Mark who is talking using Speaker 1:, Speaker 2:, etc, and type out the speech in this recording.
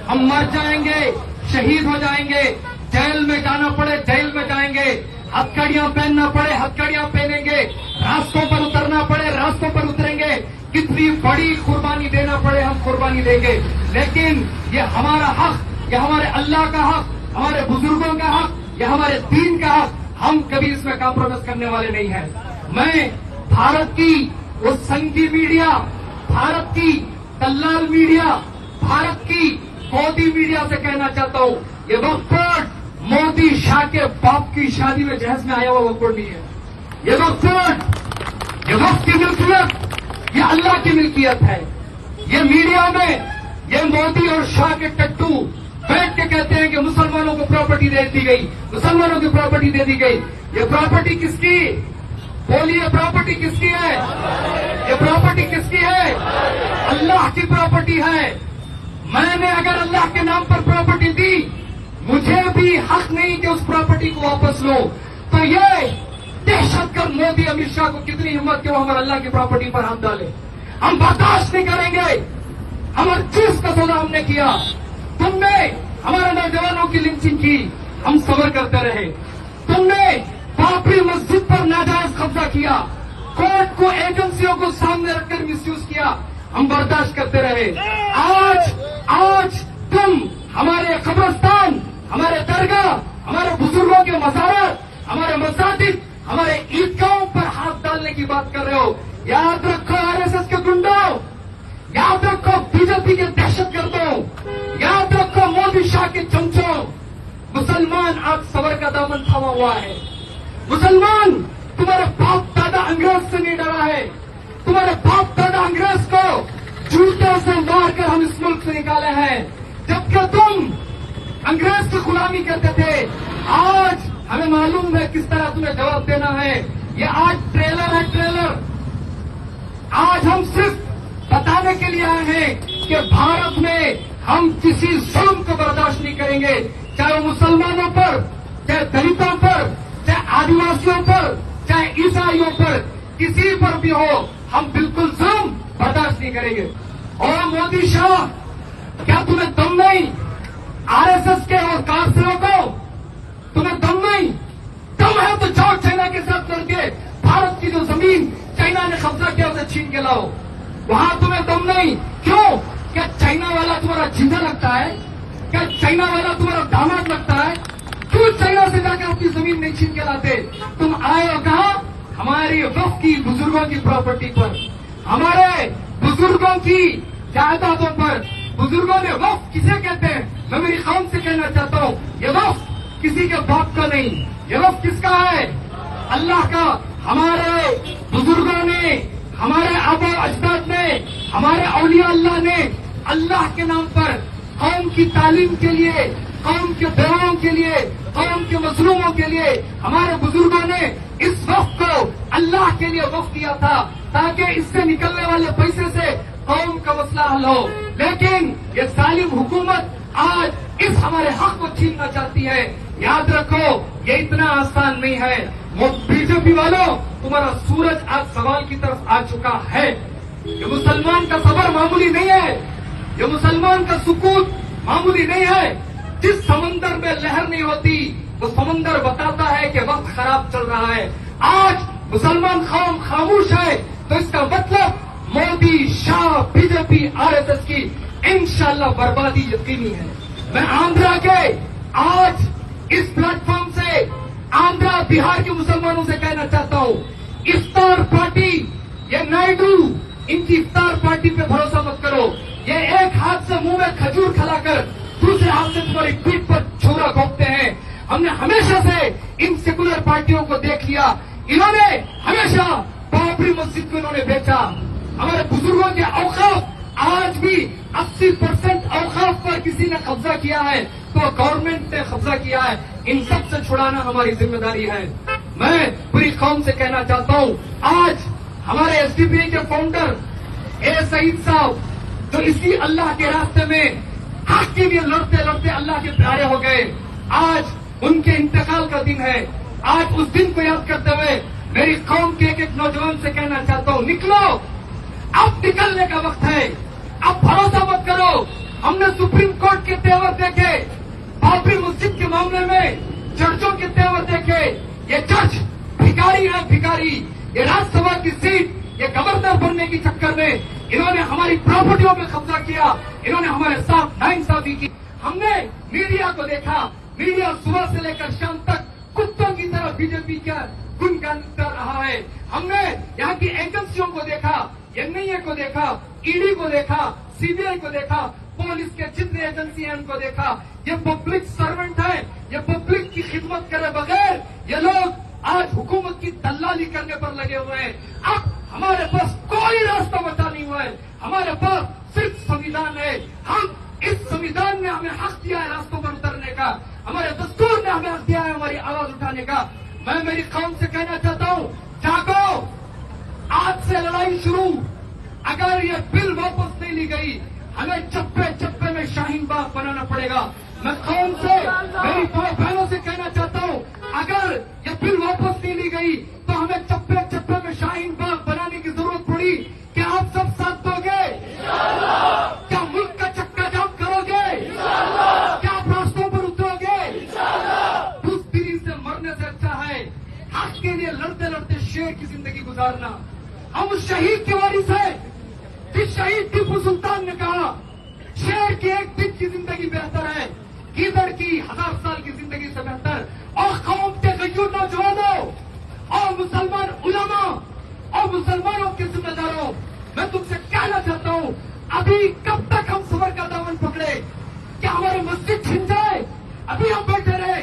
Speaker 1: हम मर जाएंगे, शहीद हो जाएंगे, जेल में जाना पड़े जेल में जाएंगे, हथकड़ियां पहनना पड़े हथकड़ियां पहनेंगे, रास्तों पर उतरना पड़े रास्तों पर उतरेंगे, कितनी बड़ी कुर्बानी देना पड़े हम कुर्बानी देंगे। लेकिन ये हमारा हक, ये हमारे अल्लाह का हक, हमारे बुजुर्गों का हक, ये हमारे दीन का हक, हम कभी इसमें कॉम्प्रोमाइज करने वाले नहीं हैं। मैं भारत की वो संघी मीडिया, भारत की दल्लाल मीडिया, भारत की मोदी मीडिया से कहना चाहता हूं, ये वक्फ मोदी शाह के बाप की शादी में जहेज में आया हुआ वक्फ नहीं है। ये वक्फ की मिल्कियत ये अल्लाह की मिल्कियत है। ये मीडिया में ये मोदी और शाह के टट्टू बैठ के कहते हैं कि मुसलमानों को प्रॉपर्टी दे दी गई, मुसलमानों की प्रॉपर्टी दे दी गई। ये प्रॉपर्टी किसकी? बोलिए, प्रॉपर्टी किसकी है? ये प्रॉपर्टी किसकी है? अल्लाह की प्रॉपर्टी है। मैंने अगर अल्लाह के नाम पर प्रॉपर्टी दी, मुझे भी हक नहीं कि उस प्रॉपर्टी को वापस लो। तो ये दहशतगर्द मोदी अमित शाह को कितनी हिम्मत कि वो हमारे अल्लाह की प्रॉपर्टी पर हाथ डाले। हम बर्दाश्त नहीं करेंगे। हमारे चीज का सौदा हमने किया, तुमने हमारे नौजवानों की लिंचिंग की, हम सब्र करते रहे। तुमने बाबरी मस्जिद पर नाजायज कब्जा किया, कोर्ट को एजेंसियों को सामने रखकर मिसयूज किया, हम बर्दाश्त करते रहे। आज तुम हमारे कब्रिस्तान, हमारे दरगाह, हमारे बुजुर्गों के मज़ार, हमारे मसाजिद, हमारे ईदगाहों पर हाथ डालने की बात कर रहे हो। याद रखो आरएसएस के गुंडों, याद रखो बीजेपी के दहशतगर्दों, याद रखो मोदी शाह के चमचों, मुसलमान आज सबर का दामन थामा हुआ है। मुसलमान तुम्हारे बाप दादा अंग्रेज से नहीं डरा है। तुम्हारे बाप दादा अंग्रेज को जूतों से मारकर हम इस मुल्क से निकाले हैं, जबकि तुम अंग्रेज की गुलामी करते थे। आज हमें मालूम है किस तरह तुम्हें जवाब देना है। ये आज ट्रेलर है, ट्रेलर। आज हम सिर्फ बताने के लिए आए हैं कि भारत में हम किसी जुल्म को बर्दाश्त नहीं करेंगे, चाहे वो मुसलमानों पर, चाहे दलितों पर, चाहे आदिवासियों पर, चाहे ईसाइयों पर, किसी पर भी हो, हम बिल्कुल जुल्म बर्दाश्त नहीं करेंगे। और मोदी शाह, क्या तुम्हें दम नहीं? आरएसएस के और कारसेरों को तुम्हें दम नहीं? दम है तो जाओ चाइना के साथ लड़के भारत की जो जमीन चाइना ने कब्जा किया उसे छीन के लाओ। वहां तुम्हें दम नहीं। क्यों? क्या चाइना वाला तुम्हारा जीजा लगता है? क्या चाइना वाला तुम्हारा दामाद लगता है? क्यों चाइना से जाकर अपनी जमीन नहीं छीन के लाते? तुम आए हो कहा? हमारी वक्फ की बुजुर्गों की प्रॉपर्टी पर, हमारे बुजुर्गों की जायदादों पर। बुजुर्गों ने वक्फ किसे कहते हैं? मैं मेरी कौम से कहना चाहता हूं, ये वक्फ किसी के बाप का नहीं, ये वक्फ किसका है? अल्लाह का। हमारे बुजुर्गों ने, हमारे आबा अजदाद ने, हमारे औलिया अल्लाह ने अल्लाह के नाम पर कौम की तालीम के लिए, कौम के बेवाओं के लिए, कौम के मजलूमों के लिए हमारे बुजुर्गों ने इस वक्त को अल्लाह के लिए वक्त किया था, ताकि इससे निकलने वाले पैसे से कौम का मसला हल हो। लेकिन ये जालिम हुकूमत आज इस हमारे हक को छीनना चाहती है। याद रखो, ये इतना आसान नहीं है। वो बीजेपी वालों, तुम्हारा सूरज आज सवाल की तरफ आ चुका है। ये मुसलमान का सबर मामूली नहीं है, ये मुसलमान का सुकून मामूली नहीं है। जिस समंदर में लहर नहीं होती, वो समंदर बताता है कि वक्त खराब चल रहा है। आज मुसलमान कौम खामोश है, तो इसका मतलब मोदी, शाह, बीजेपी, आरएसएस की इंशाअल्लाह बर्बादी यकीनी है। मैं आंध्रा के आज इस प्लेटफॉर्म से आंध्रा, बिहार के मुसलमानों से कहना चाहता हूं, इफ्तार पार्टी, ये नायडू, इनकी इफ्तार पार्टी पे भरोसा मत करो। ये एक हाथ से मुंह में खजूर खिलाकर दूसरे हाथ से तुम्हारी पीठ पर छुरा घोंपते हैं। हमने हमेशा से इन सेकुलर पार्टियों को देख लिया। इन्होंने हमेशा बाबरी मस्जिद को इन्होंने बेचा। हमारे बुजुर्गों के औकाफ आज भी 80% औकाफ पर किसी ने कब्जा किया है, तो गवर्नमेंट ने कब्जा किया है। इन सब से छुड़ाना हमारी जिम्मेदारी है। मैं पूरी कौम से कहना चाहता हूं, आज हमारे एसडीपी के फाउंडर ए सईद साहब, जो इसी अल्लाह के रास्ते में हक के लिए लड़ते लड़ते अल्लाह के प्यारे हो गए, आज उनके इंतकाल का दिन है। आज उस दिन को याद करते हुए मेरी कौम के एक नौजवान से कहना चाहता हूं, निकलो, अब निकलने का वक्त है। अब भरोसा मत करो हमने सुप्रीम कोर्ट के तेवर देखे, बाबरी मस्जिद के मामले में जजों के तेवर देखे। ये जज भिखारी है, भिखारी। ये राज्यसभा की सीट, ये गवर्नर बनने के चक्कर में इन्होंने हमारी प्रॉपर्टियों पे कब्जा किया, इन्होंने हमारे साथ नाइंसाफी की। हमने मीडिया को देखा, मीडिया सुबह से लेकर शाम तक कुत्तों की तरह बीजेपी का गुणगान कर रहा है। हमने यहाँ की एजेंसियों को देखा, एनआईए को देखा, ईडी को देखा, सीबीआई को देखा, पुलिस के जितने एजेंसी हैं उनको देखा। ये पब्लिक सर्वेंट है, ये पब्लिक की खिदमत करे बगैर ये लोग आज हुकूमत की दलाली करने पर लगे हुए हैं। अब हमारे पास कोई रास्ता बचा नहीं हुआ है, हमारे पास सिर्फ संविधान है। हम इस संविधान ने हमें हक दिया है रास्तों पर उतरने का, हमारे दस्तूर ने हमें हक दिया है हमारी आवाज उठाने का। मैं मेरी कौम से कहना चाहता हूं, जागो, आज से लड़ाई शुरू। अगर ये बिल वापस नहीं ली गई, हमें चप्पे चप्पे में शाहीन बाग बनाना पड़ेगा। मैं कौम से, मेरी बहनों से कहना चाहता हूं, अगर ये बिल वापस नहीं ली गई तो हमें चप्पे चप्पे में शाहीन बाग बनाने की जरूरत पड़ी। क्या आप सब साथ दोगे? क्या मुल्क का चक्का जाम करोगे? क्या आप रास्तों पर उतरोगे? बुज़दिली से मरने से अच्छा है हक के लिए लड़ते लड़ते शेर की जिंदगी गुजारना। हम उस शहीद की वारिस है जिस शहीद टीपू सुल्तान ने कहा, शेर की एक दिन की जिंदगी बेहतर है गीदड़ की 1000 साल की जिंदगी से बेहतर। और कौम के गयूर नौजवानों और मुसलमान उलमा और मुसलमानों के जिम्मेदारों, मैं तुमसे कहना चाहता हूं, अभी कब तक हम सबर का दामन पकड़े? क्या हमारी मस्जिद छिन जाए? अभी हम बैठे रहे?